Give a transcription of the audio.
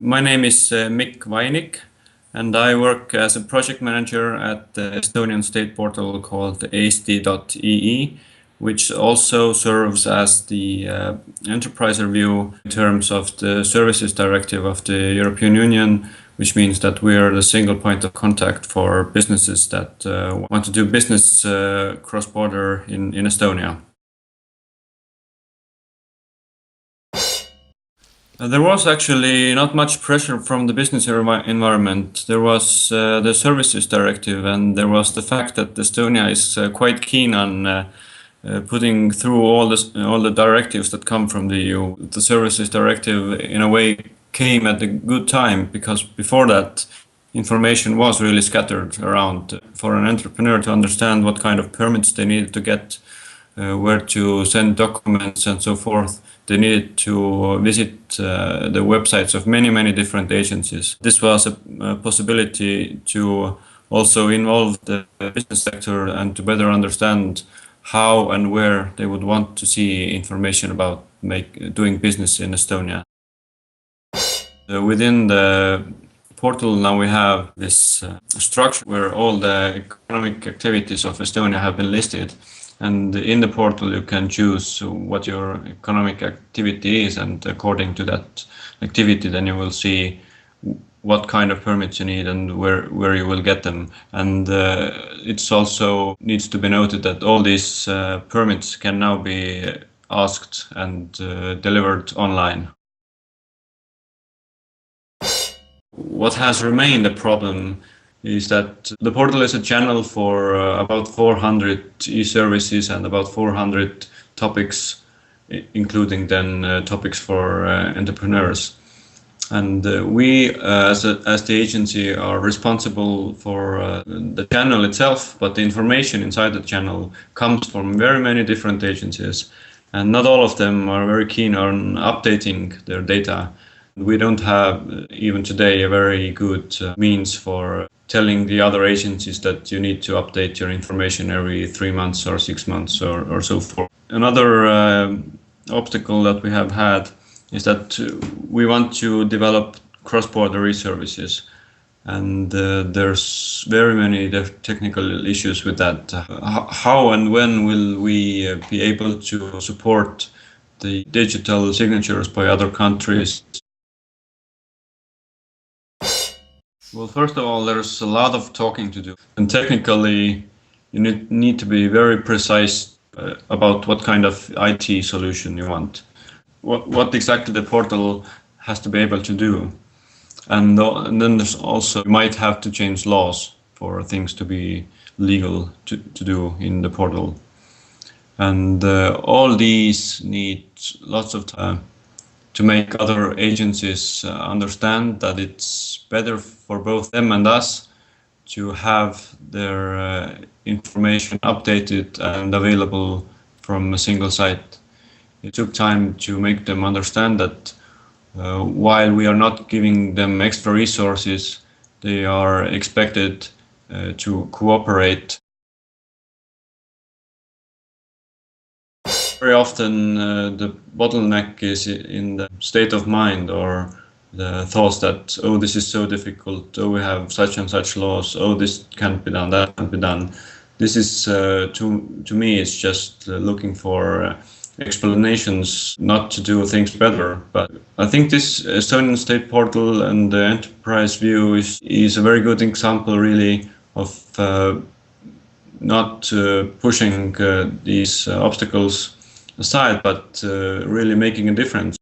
My name is Mikk Vainik, and I work as a project manager at the Estonian State Portal called eesti.ee, which also serves as the enterprise review in terms of the Services Directive of the European Union, which means that we are the single point of contact for businesses that want to do business cross-border in Estonia. There was actually not much pressure from the business environment. There was the Services Directive, and there was the fact that Estonia is quite keen on putting through all the directives that come from the EU. The Services Directive, in a way, came at a good time, because before that, information was really scattered around. For an entrepreneur to understand what kind of permits they needed to get, where to send documents and so forth, they needed to visit the websites of many different agencies. This was a possibility to also involve the business sector and to better understand how and where they would want to see information about doing business in Estonia. Within the portal now we have this structure where all the economic activities of Estonia have been listed. And in the portal you can choose what your economic activity is, and according to that activity then you will see what kind of permits you need and where you will get them. And it's also needs to be noted that all these permits can now be asked and delivered online. What has remained a problem is that the portal is a channel for about 400 e-services and about 400 topics, including then topics for entrepreneurs. And we, as the agency, are responsible for the channel itself, but the information inside the channel comes from very many different agencies, and not all of them are very keen on updating their data. We don't have, even today, a very good means for telling the other agencies that you need to update your information every 3 months or 6 months or so forth. Another obstacle that we have had is that we want to develop cross-border e-services, and there's very many technical issues with that. How and when will we be able to support the digital signatures by other countries? Well, first of all, there's a lot of talking to do, and technically you need to be very precise about what kind of IT solution you want, what exactly the portal has to be able to do, and then there's also, you might have to change laws for things to be legal to do in the portal, and all these need lots of time to make other agencies understand that it's better for both them and us to have their information updated and available from a single site. It took time to make them understand that while we are not giving them extra resources, they are expected to cooperate. Very often the bottleneck is in the state of mind, or the thoughts that, oh, this is so difficult, oh, we have such and such laws, oh, this can't be done, that can't be done. This is, to me, it's just looking for explanations not to do things better. But I think this Estonian State Portal and the enterprise view is a very good example, really, of not pushing these obstacles aside, but really making a difference.